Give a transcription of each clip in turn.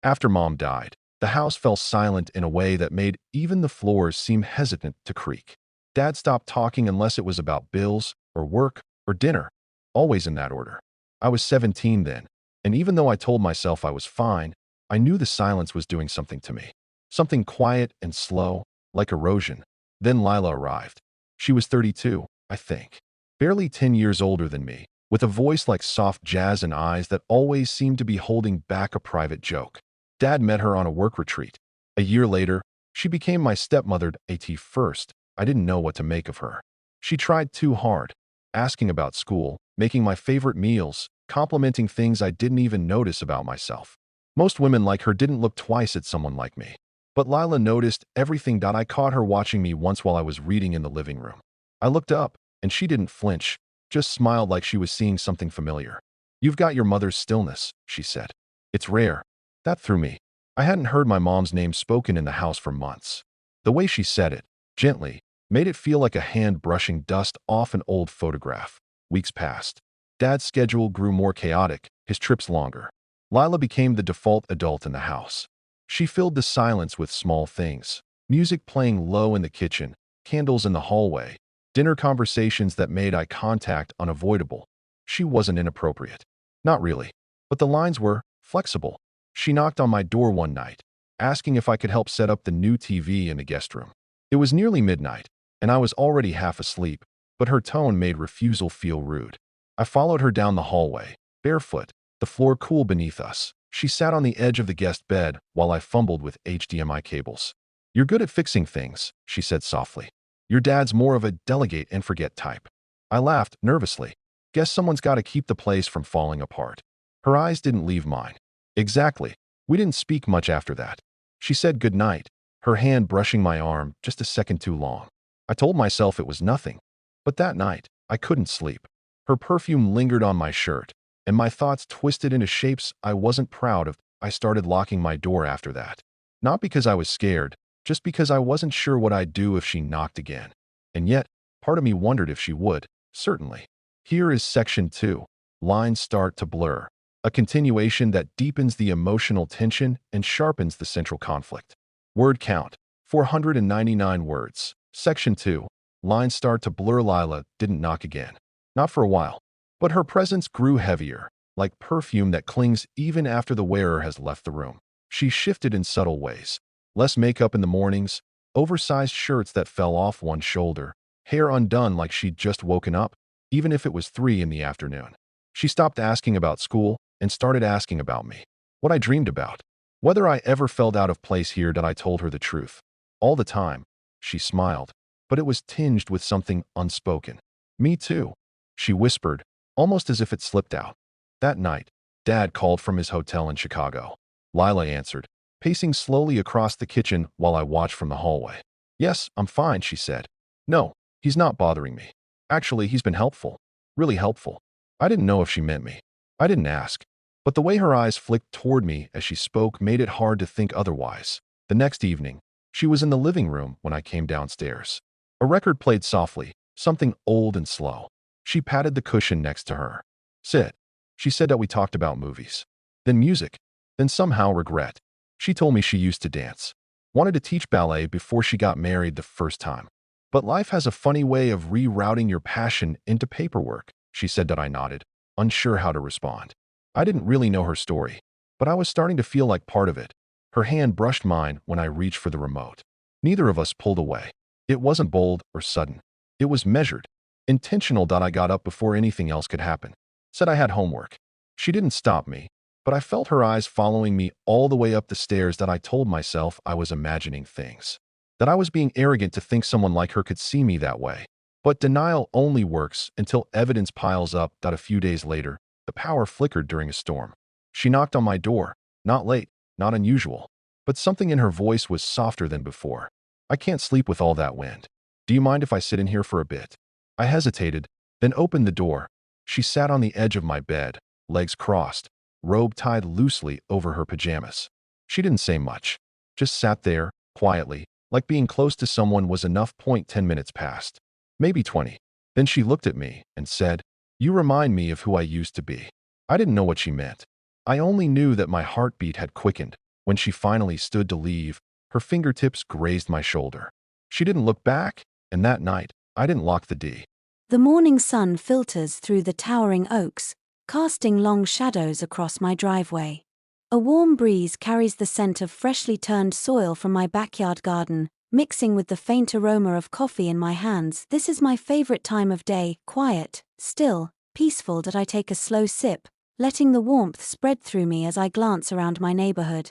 After Mom died, the house fell silent in a way that made even the floors seem hesitant to creak. Dad stopped talking unless it was about bills, or work, or dinner, always in that order. I was 17 then, and even though I told myself I was fine, I knew the silence was doing something to me. Something quiet and slow, like erosion. Then Lila arrived. She was 32, I think. Barely 10 years older than me, with a voice like soft jazz and eyes that always seemed to be holding back a private joke. Dad met her on a work retreat. A year later, she became my stepmother. At first, I didn't know what to make of her. She tried too hard, asking about school, making my favorite meals, complimenting things I didn't even notice about myself. Most women like her didn't look twice at someone like me. But Lila noticed everything. I caught her watching me once while I was reading in the living room. I looked up, and she didn't flinch, just smiled like she was seeing something familiar. "You've got your mother's stillness," she said. "It's rare." That threw me. I hadn't heard my mom's name spoken in the house for months. The way she said it, gently, made it feel like a hand brushing dust off an old photograph. Weeks passed. Dad's schedule grew more chaotic, his trips longer. Lila became the default adult in the house. She filled the silence with small things. Music playing low in the kitchen, candles in the hallway, dinner conversations that made eye contact unavoidable. She wasn't inappropriate. Not really. But the lines were flexible. She knocked on my door one night, asking if I could help set up the new TV in the guest room. It was nearly midnight, and I was already half asleep, but her tone made refusal feel rude. I followed her down the hallway, barefoot, the floor cool beneath us. She sat on the edge of the guest bed while I fumbled with HDMI cables. "You're good at fixing things," she said softly. "Your dad's more of a delegate and forget type." I laughed nervously. Guess someone's got to keep the place from falling apart. Her eyes didn't leave mine. Exactly. We didn't speak much after that. She said goodnight, her hand brushing my arm just a second too long. I told myself it was nothing. But that night, I couldn't sleep. Her perfume lingered on my shirt, and my thoughts twisted into shapes I wasn't proud of. I started locking my door after that. Not because I was scared, just because I wasn't sure what I'd do if she knocked again. And yet, part of me wondered if she would, certainly. Here is section 2. Lines start to blur. A continuation that deepens the emotional tension and sharpens the central conflict. Word count, 499 words. Section 2. Lines start to blur. Lila didn't knock again. Not for a while. But her presence grew heavier, like perfume that clings even after the wearer has left the room. She shifted in subtle ways. Less makeup in the mornings, oversized shirts that fell off one shoulder, hair undone like she'd just woken up, even if it was 3 in the afternoon. She stopped asking about school and started asking about me. What I dreamed about. Whether I ever felt out of place here. I told her the truth. All the time. She smiled, but it was tinged with something unspoken. "Me too," she whispered, almost as if it slipped out. That night, Dad called from his hotel in Chicago. Lila answered, pacing slowly across the kitchen while I watched from the hallway. "Yes, I'm fine," she said. "No, he's not bothering me. Actually, he's been helpful. Really helpful." I didn't know if she meant me. I didn't ask. But the way her eyes flicked toward me as she spoke made it hard to think otherwise. The next evening, she was in the living room when I came downstairs. A record played softly, something old and slow. She patted the cushion next to her. "Sit." She said that we talked about movies. Then music. Then somehow regret. She told me she used to dance. Wanted to teach ballet before she got married the first time. But life has a funny way of rerouting your passion into paperwork. She said that. I nodded, unsure how to respond. I didn't really know her story, but I was starting to feel like part of it. Her hand brushed mine when I reached for the remote. Neither of us pulled away. It wasn't bold or sudden. It was measured, intentional. I got up before anything else could happen. Said I had homework. She didn't stop me, but I felt her eyes following me all the way up the stairs. I told myself I was imagining things. That I was being arrogant to think someone like her could see me that way. But denial only works until evidence piles up. A few days later, the power flickered during a storm. She knocked on my door, not late, not unusual, but something in her voice was softer than before. "I can't sleep with all that wind. Do you mind if I sit in here for a bit?" I hesitated, then opened the door. She sat on the edge of my bed, legs crossed, robe tied loosely over her pajamas. She didn't say much, just sat there, quietly, like being close to someone was enough. 10 minutes passed. Maybe 20. Then she looked at me and said, "You remind me of who I used to be." I didn't know what she meant. I only knew that my heartbeat had quickened. When she finally stood to leave, her fingertips grazed my shoulder. She didn't look back, and that night, I didn't lock the D. The morning sun filters through the towering oaks, casting long shadows across my driveway. A warm breeze carries the scent of freshly turned soil from my backyard garden, mixing with the faint aroma of coffee in my hands. This is my favorite time of day, quiet, still, peaceful. That I take a slow sip, letting the warmth spread through me as I glance around my neighborhood.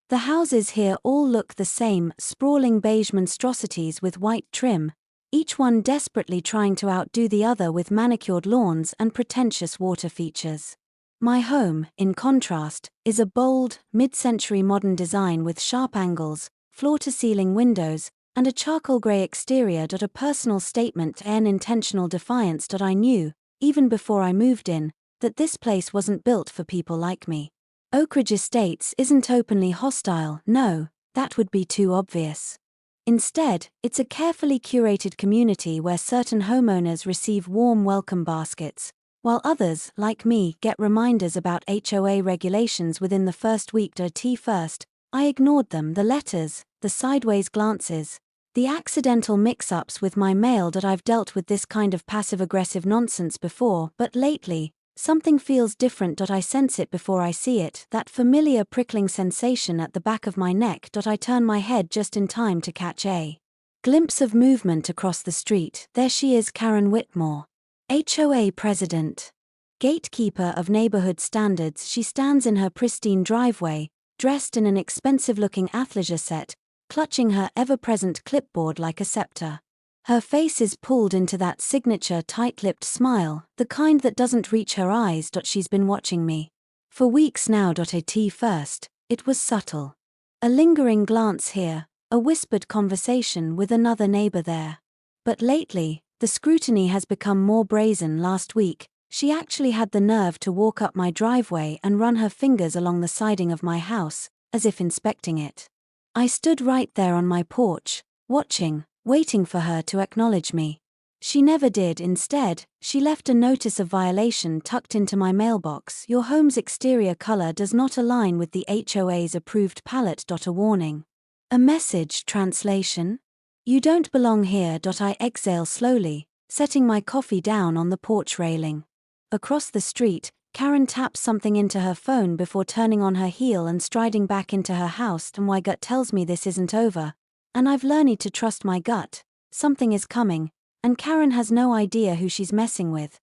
The houses here all look the same, sprawling beige monstrosities with white trim, each one desperately trying to outdo the other with manicured lawns and pretentious water features. My home, in contrast, is a bold, mid-century modern design with sharp angles, floor-to-ceiling windows, and a charcoal grey exterior. A personal statement and intentional defiance. I knew, even before I moved in, that this place wasn't built for people like me. Oakridge Estates isn't openly hostile, no, that would be too obvious. Instead, it's a carefully curated community where certain homeowners receive warm welcome baskets, while others, like me, get reminders about HOA regulations within the first week. At first, I ignored them, the letters, the sideways glances, the accidental mix-ups with my mail. I've dealt with this kind of passive-aggressive nonsense before, but lately, something feels different. I sense it before I see it, that familiar prickling sensation at the back of my neck. I turn my head just in time to catch a glimpse of movement across the street. There she is, Karen Whitmore, HOA president, gatekeeper of neighborhood standards. She stands in her pristine driveway, dressed in an expensive-looking athleisure set, clutching her ever-present clipboard like a scepter. Her face is pulled into that signature tight-lipped smile, the kind that doesn't reach her eyes. She's been watching me for weeks now. At first, it was subtle. A lingering glance here, a whispered conversation with another neighbor there. But lately, the scrutiny has become more brazen. Last week, she actually had the nerve to walk up my driveway and run her fingers along the siding of my house, as if inspecting it. I stood right there on my porch, watching, waiting for her to acknowledge me. She never did. Instead, she left a notice of violation tucked into my mailbox. Your home's exterior color does not align with the HOA's approved palette. A warning. A message translation? You don't belong here. I exhale slowly, setting my coffee down on the porch railing. Across the street, Karen taps something into her phone before turning on her heel and striding back into her house. And my gut tells me this isn't over. And I've learned to trust my gut. Something is coming, and Karen has no idea who she's messing with.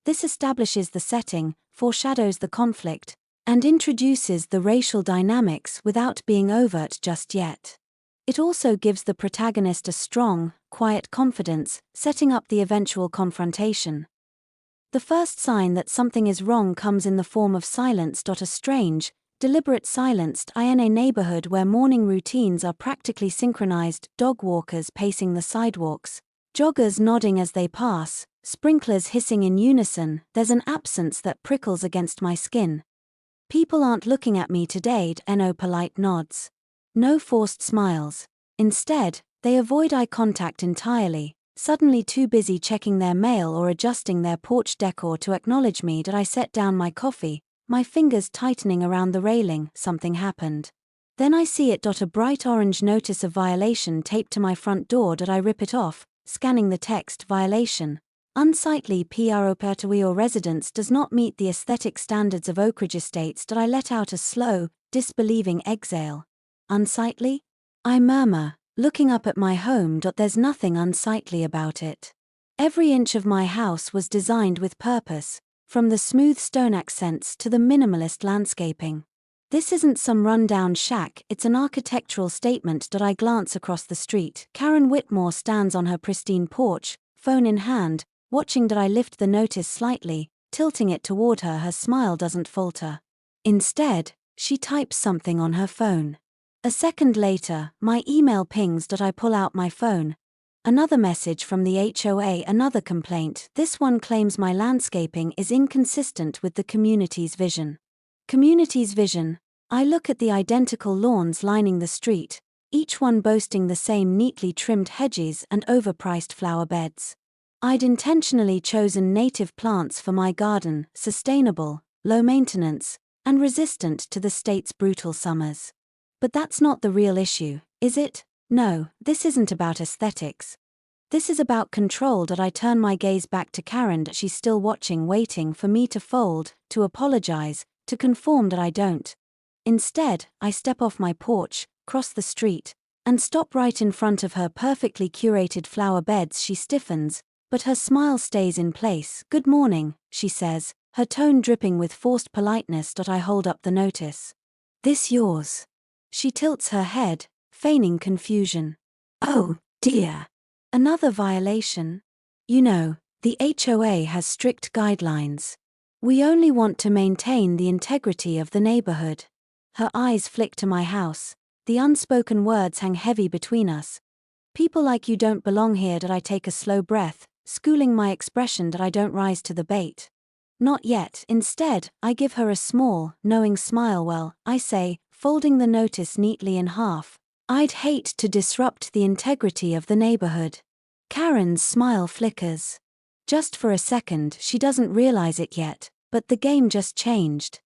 This establishes the setting, foreshadows the conflict, and introduces the racial dynamics without being overt just yet. It also gives the protagonist a strong, quiet confidence, setting up the eventual confrontation. The first sign that something is wrong comes in the form of silence. A strange, deliberate silence in a neighborhood where morning routines are practically synchronized, dog walkers pacing the sidewalks, joggers nodding as they pass, sprinklers hissing in unison. There's an absence that prickles against my skin. People aren't looking at me today. No polite nods. No forced smiles. Instead, they avoid eye contact entirely, suddenly too busy checking their mail or adjusting their porch decor to acknowledge me. I set down my coffee, my fingers tightening around the railing. Something happened. Then I see it. A bright orange notice of violation taped to my front door. I rip it off, scanning the text. Violation. Unsightly property or residence does not meet the aesthetic standards of Oakridge Estates. I let out a slow, disbelieving exhale. Unsightly? I murmur, looking up at my home. There's nothing unsightly about it. Every inch of my house was designed with purpose, from the smooth stone accents to the minimalist landscaping. This isn't some rundown shack, it's an architectural statement. I glance across the street. Karen Whitmore stands on her pristine porch, phone in hand, watching. I lift the notice slightly, tilting it toward her. Her smile doesn't falter. Instead, she types something on her phone. A second later, my email pings. I pull out my phone. Another message from the HOA, another complaint. This one claims my landscaping is inconsistent with the community's vision. Community's vision? I look at the identical lawns lining the street, each one boasting the same neatly trimmed hedges and overpriced flower beds. I'd intentionally chosen native plants for my garden, sustainable, low maintenance, and resistant to the state's brutal summers. But that's not the real issue, is it? No, this isn't about aesthetics. This is about control. I turn my gaze back to Karen. She's still watching, waiting for me to fold, to apologize, to conform. I don't. Instead, I step off my porch, cross the street, and stop right in front of her perfectly curated flower beds. She stiffens, but her smile stays in place. "Good morning," she says, her tone dripping with forced politeness. I hold up the notice. "This yours?" She tilts her head, feigning confusion. "Oh, dear. Another violation? You know, the HOA has strict guidelines. We only want to maintain the integrity of the neighborhood." Her eyes flick to my house. The unspoken words hang heavy between us. "People like you don't belong here." I take a slow breath, schooling my expression. I don't rise to the bait. Not yet. Instead, I give her a small, knowing smile. "Well," I say, folding the notice neatly in half, "I'd hate to disrupt the integrity of the neighborhood." Karen's smile flickers. Just for a second. She doesn't realize it yet, but the game just changed.